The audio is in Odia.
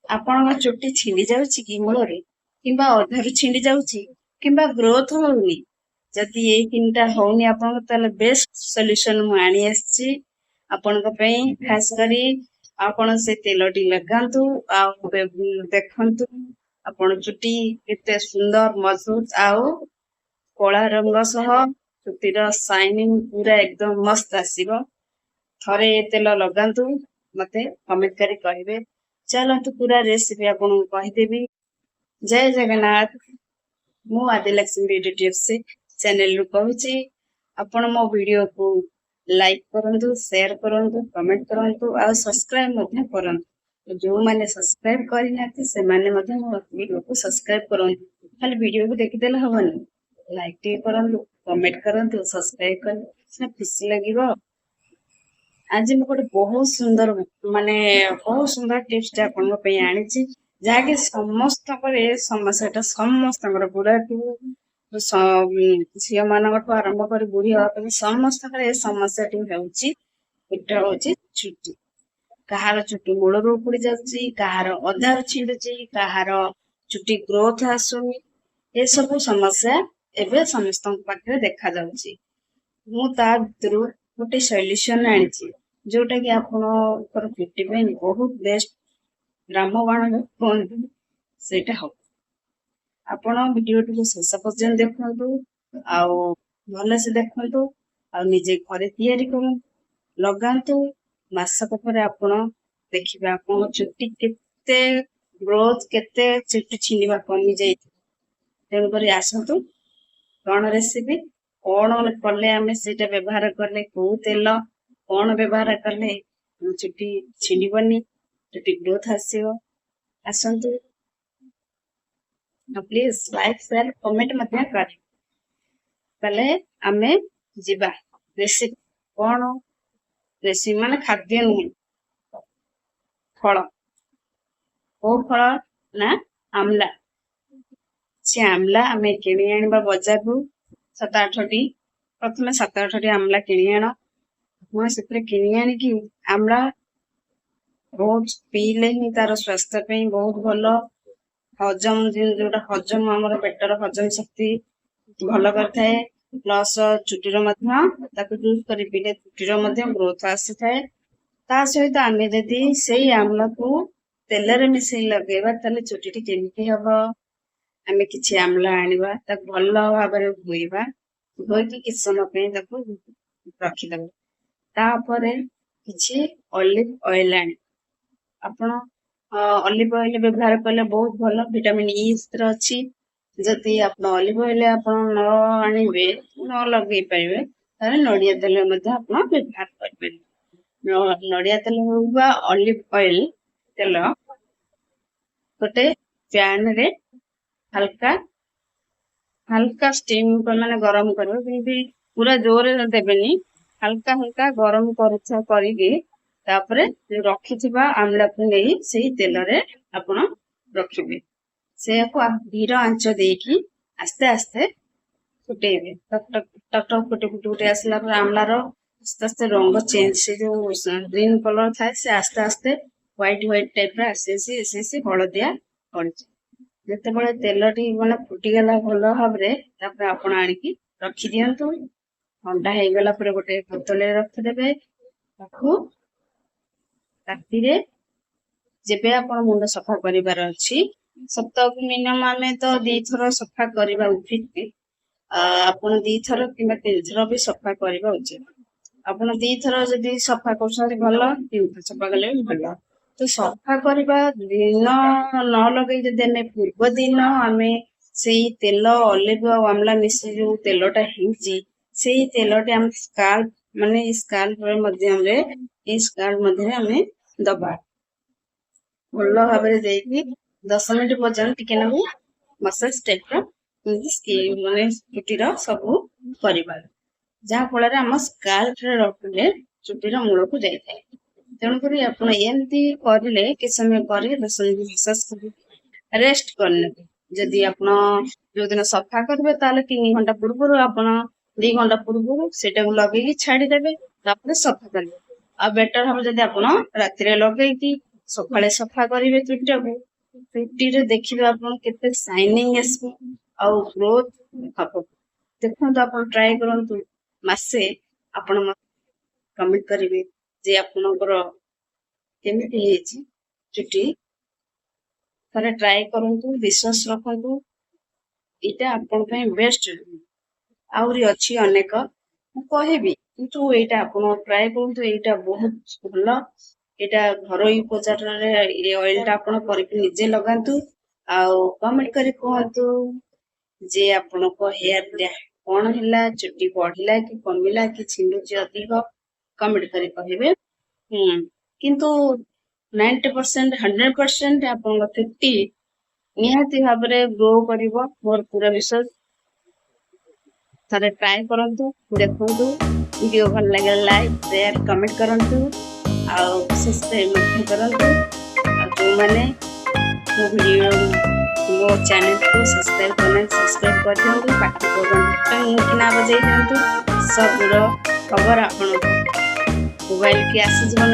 ଆପଣଙ୍କ ଚୁଟି ଛିଣ୍ଡି ଯାଉଛି କି ମୂଳରେ କିମ୍ବା ଅଧାରୁ ଛିଣ୍ଡି ଯାଉଛି କିମ୍ବା ଗ୍ରୋଥ ହଉନି, ଯଦି ଏଇ ତିନିଟା ହଉନି ଆପଣଙ୍କ, ତାହେଲେ ବେଷ୍ଟ ସଲ୍ୟୁସନ ମୁଁ ଆଣି ଆସିଛି ଆପଣଙ୍କ ପାଇଁ। ଖାସ କରି ଆପଣ ସେ ତେଲଟି ଲଗାନ୍ତୁ ଆଉ ଦେଖନ୍ତୁ ଆପଣ ଚୁଟି କେତେ ସୁନ୍ଦର ମଜବୁତ ଆଉ କଳା ରଙ୍ଗ ସହ ଚୁଟିର ସାଇନିଂ ପୁରା ଏକଦମ ମସ୍ତ ଆସିବ। ଥରେ ଏ ତେଲ ଲଗାନ୍ତୁ, ମତେ କମେଣ୍ଟ କରି କହିବେ। ଚାଲନ୍ତୁ ପୁରା ରେସିପି ଆପଣଙ୍କୁ କହିଦେବି। ଜୟ ଜଗନ୍ନାଥ। ମୁଁ ଆଦିଲକ୍ଷ୍ମୀ ବିୟୁଟି ଟିପ୍ସ ଚ୍ୟାନେଲରୁ କହୁଛି। ଆପଣ ମୋ ଭିଡିଓକୁ ଲାଇକ୍ କରନ୍ତୁ, ସେୟାର କରନ୍ତୁ, କମେଣ୍ଟ କରନ୍ତୁ ଆଉ ସବସ୍କ୍ରାଇବ ମଧ୍ୟ କରନ୍ତୁ। ଯୋଉମାନେ ସବସ୍କ୍ରାଇବ କରିନାହାନ୍ତି ସେମାନେ ମଧ୍ୟ ମୋ ଭିଡିଓକୁ ସବସ୍କ୍ରାଇବ କରନ୍ତୁ। ଖାଲି ଭିଡିଓକୁ ଦେଖିଦେଲେ ହବନି, ଲାଇକ୍ ଟିକେ କରନ୍ତୁ, କମେଣ୍ଟ କରନ୍ତୁ, ସବସ୍କ୍ରାଇବ କଲେ ସିନା ଖୁସି ଲାଗିବ। ଆଜି ମୁଁ ଗୋଟେ ବହୁତ ସୁନ୍ଦର ଟିପ୍ସ ଟା ଆପଣଙ୍କ ପାଇଁ ଆଣିଛି, ଯାହାକି ସମସ୍ତଙ୍କର ଏ ସମସ୍ୟାଟା ସମସ୍ତଙ୍କର ବୁଢାଠୁ ଝିଅ ମାନଙ୍କଠୁ ଆରମ୍ଭ କରି ବୁଢୀ ହବା ପାଇଁ ସମସ୍ତଙ୍କର ଏ ସମସ୍ୟାଟି ହେଉଛି। ଏଟା ହଉଛି ଚୁଟି। କାହାର ଚୁଟି ମୂଳରୁ ଉପୁଡି ଯାଉଛି, କାହାର ଅଧାରୁ ଛିଣ୍ଡୁଛି, କାହାର ଚୁଟି ଗ୍ରୋଥ ଆସୁନି। ଏସବୁ ସମସ୍ୟା ଏବେ ସମସ୍ତଙ୍କ ପାଖରେ ଦେଖା ଯାଉଛି। ମୁଁ ତା ଭିତରୁ ଗୋଟେ ସଲ୍ୟୁସନ ଆଣିଛି, ଯୋଉଟା କି ଆପଣଙ୍କର ଚୁଟି ପାଇଁ ବହୁତ ବେଷ୍ଟ। ରାମବାଣ କୁହନ୍ତୁ ସେଇଟା ହବ। ଆପଣ ଭିଡିଓଟିକୁ ଶେଷ ପର୍ଯ୍ୟନ୍ତ ଦେଖନ୍ତୁ ଆଉ ଭଲସେ ଦେଖନ୍ତୁ ଆଉ ନିଜେ ଘରେ ତିଆରି କରନ୍ତୁ, ଲଗାନ୍ତୁ। ମାସକ ପରେ ଆପଣ ଦେଖିବେ ଆପଣଙ୍କ ଚୁଟି କେତେ ଗ୍ରୋଥ, କେତେ ଚୁଟି ଛିଣ୍ଡିବା କମି ଯାଇଥିବ। ତେଣୁକରି ଆସନ୍ତୁ, କଣ ରେସିପି, କଣ କଲେ ଆମେ ସେଇଟା ବ୍ୟବହାର କଲେ, କୋଉ ତେଲ କଣ ବ୍ୟବହାର କଲେ ଚୁଟି ଛିଣ୍ଡିବନି, ଚୁଟି ଗ୍ରୋଥ ଆସିବ। ଆସନ୍ତୁ, ପ୍ଲିଜ ଲାଇକ୍ ସେୟାର କମେଣ୍ଟ ମଧ୍ୟ କରିବେ। ତାହେଲେ ଆମେ ଯିବା ରେସିପି। କଣ ରେସିପି ମାନେ ଖାଦ୍ୟ ନୁହେଁ, ଫଳ। କୋଉ ଫଳ ନା ଆମ୍ଲା। ସେ ଆମ୍ଲା ଆମେ କିଣି ଆଣିବା ବଜାରରୁ 7-8ଟି। ପ୍ରଥମେ 7-8ଟି ଆମ୍ଲା କିଣି ଆଣ। ମୁଁ ସେଥିରେ କିଣି ଆଣିକି ଆମ୍ଲା ବହୁତ ପିଇଲେ ହିଁ ତାର ସ୍ୱାସ୍ଥ୍ୟ ପାଇଁ ବହୁତ ଭଲ। ହଜମ ଯୋଉଟା ହଜମ ଆମର ପେଟର ହଜମ ଶକ୍ତି ଭଲ କରିଥାଏ। ପ୍ଲସ ଚୁଟିର ମଧ୍ୟ ତାକୁ ଜୁସ୍ କରି ପିଇଲେ ଚୁଟିର ମଧ୍ୟ ଗ୍ରୋଥ ଆସିଥାଏ। ତା ସହିତ ଆମେ ଯଦି ସେଇ ଆମ୍ଳକୁ ତେଲରେ ମିଶେଇ ଲଗେଇବା, ତାହେଲେ ଚୁଟିଟି କେମିତି ହବ? ଆମେ କିଛି ଆମ୍ଲା ଆଣିବା, ତାକୁ ଭଲ ଭାବରେ ଧୋଇବା, ଧୋଇକି କିଛି ସମୟ ପାଇଁ ତାକୁ ରଖିଦବା। ତାପରେ କିଛି ଅଲିଭ ଅଏଲ ଆଣିବା। ଆପଣ ଅଲିଭ ଅଏଲ ବ୍ୟବହାର କଲେ ବହୁତ ଭଲ, ଭିଟାମିନ ଇ ସେଥିରେ ଅଛି। ଯଦି ଆପଣ ଅଲିଭ ଅଏଲ ଆପଣ ନ ଆଣିବେ, ନ ଲଗେଇ ପାରିବେ, ତାହେଲେ ନଡିଆ ତେଲ ମଧ୍ୟ ଆପଣ ବ୍ୟବହାର କରିପାରିବେ। ନଡିଆ ତେଲ ହଉ ବା ଅଲିଭ ଅଏଲ ତେଲ ଗୋଟେ ପ୍ୟାନ ରେ ହାଲକା ଷ୍ଟିମ ମାନେ ଗରମ କରିବ, ଯେମିତି ପୁରା ଜୋରରେ ଦେବେନି, ହାଲକା ହାଲକା ଗରମ କରିକି ତାପରେ ରଖିଥିବା ଆମ୍ଳାକୁ ନେଇ ସେଇ ତେଲରେ ଆପଣ ରଖିବେ। ସେଇଆକୁ ଧୀର ଆଞ୍ଚ ଦେଇକି ଆସ୍ତେ ଆସ୍ତେ ଫୁଟେଇବେ। ଟକ୍ ଟକ୍ ଫୁଟି ଫୁଟି ଆସିଲା ପରେ ଆମ୍ଳାର ଆସ୍ତେ ଆସ୍ତେ ରଙ୍ଗ ଚେଞ୍ଜ, ସେ ଯୋଉ ଗ୍ରୀନ କଲର ଥାଏ ସେ ଆସ୍ତେ ଆସ୍ତେ ହ୍ୱାଇଟ ଟାଇପ ର ଆସି ହଳଦିଆ ପଡିଛି। ଯେତେବେଳେ ତେଲଟି ମାନେ ଫୁଟିଗଲା ଭଲ ଭାବରେ, ତାପରେ ଆପଣ ଆଣିକି ରଖିଦିଅନ୍ତୁ। ଥଣ୍ଡା ହେଇଗଲା ପରେ ଗୋଟେ ବୋତଲରେ ରଖିଦେବେ। ତାକୁ ରାତିରେ ଯେବେ ଆପଣ ମୁଣ୍ଡ ସଫା କରିବାର ଅଛି, ସପ୍ତାହକୁ ମିନିମମ୍ ଆମେ ତ 2 ଥର ସଫା କରିବା ଉଚିତ। ଆପଣ 2 ଥର କିମ୍ବା 3 ଥର ବି ସଫା କରିବା ଉଚିତ। ଆପଣ 2 ଥର ଯଦି ସଫା କରୁଛନ୍ତି ଭଲ, 3 ଥର ସଫା କଲେ ବି ଭଲ। ତ ସଫା କରିବା ଦିନ ନ ଲଗେଇ ଯଦି ଆମେ ପୂର୍ବ ଦିନ ଆମେ ସେଇ ତେଲ ଅଲିଭ ଆଉ ଆମ୍ଲା ମିଶି ଯୋଉ ତେଲଟା ହେଇଛି, ସେଇ ତେଲଟି ଆମେ ସ୍କାଲ୍ପ ମଧ୍ୟରେ ଆମେ ଦବା। ଭଲ ଭାବରେ ଦେଇକି 10 ମିନିଟ ପର୍ଯ୍ୟନ୍ତ ଟିକେ ନାକୁ ମସାଜ ଟାଇପ ର ଚୁଟିର ସବୁ କରିବା, ଯାହା ଫଳରେ ଆମ ସ୍କାଲ୍ପରେ ରଖିଲେ ଚୁଟିର ମୂଳକୁ ଯାଇଥାଏ। ତେଣୁକରି ଆପଣ ଏମିତି କରିଲେ କିଛି ସମୟ ପରେ 10 ମିନିଟ ମସାଜ କରିବେ, ରେଷ୍ଟ କରିନେବେ। ଯଦି ଆପଣ ଯୋଉଦିନ ସଫା କରିବେ, ତାହେଲେ 3 ଘଣ୍ଟା ପୂର୍ବରୁ ଆପଣ 2 ଘଣ୍ଟା ପୂର୍ବରୁ ସେଇଟାକୁ ଲଗେଇକି ଛାଡିଦେବେ, ତାପରେ ସଫା କରିବେ। ଆଉ ବେଟର ହବ ଯଦି ଆପଣ ରାତିରେ ଲଗେଇକି ସକାଳେ ସଫା କରିବେ ଚୁଟିଟାକୁ, ଚୁଟିରେ ଦେଖିବେ ଆପଣ କେତେ ସାଇନିଂ ଆସିବ ଆଉ ଗ୍ରୋଥ ହବ। ଦେଖନ୍ତୁ ଆପଣ ଟ୍ରାଏ କରନ୍ତୁ, ମାସେ ଆପଣ କମେଣ୍ଟ କରିବେ ଯେ ଆପଣଙ୍କର କେମିତି ହେଇଛି ଚୁଟି। ଥରେ ଟ୍ରାଏ କରନ୍ତୁ, ବିଶ୍ୱାସ ରଖନ୍ତୁ, ଏଇଟା ଆପଣ ପାଇଁ ବେଷ୍ଟ। ଆହୁରି ଅଛି ଅନେକ ମୁଁ କହିବି, କିନ୍ତୁ ଏଇଟା ଆପଣ ଟ୍ରାଏ କରନ୍ତୁ, ଏଇଟା ବହୁତ ଭଲ। ଏଇଟା ଘରୋଇ ଉପଚାରରେ ଏ ଅଏଲଟା ଆପଣ କରିକି ନିଜେ ଲଗାନ୍ତୁ, ଆଉ କମେଣ୍ଟ କରି କୁହନ୍ତୁ ଯେ ଆପଣଙ୍କ ହେୟାର କଣ ହେଲା, ଚୁଟି ବଢିଲା କି କମିଲା କି ଛିଣ୍ଡୁଛି ଅଧିକ, କମେଣ୍ଟ କରି କହିବେ। କିନ୍ତୁ 90% 100% ଆପଣଙ୍କ ଚୁଟି ନିହାତି ଭାବରେ ଗ୍ରୋ କରିବ, ମୋର ପୁରା ବିଶ୍ୱାସ। ଥରେ ଟ୍ରାଏ କରନ୍ତୁ, ଦେଖନ୍ତୁ। ଭିଡିଓ ଭଲ ଲାଗିଲେ ଲାଇକ୍ ସେୟାର କମେଣ୍ଟ କରନ୍ତୁ, ଆଉ ସବସ୍କ୍ରାଇବ ମଧ୍ୟ କରନ୍ତୁ। ଆଉ ଯୋଉମାନେ ମୋ ଚ୍ୟାନେଲକୁ ସବସ୍କ୍ରାଇବ କରିଦିଅନ୍ତୁ, ପାଖକୁ ଘଣ୍ଟା ବଜେଇ ଦିଅନ୍ତୁ। ସବୁର ଖବର ଆପଣଙ୍କ ମୋବାଇଲ କି ଆସିଯିବ।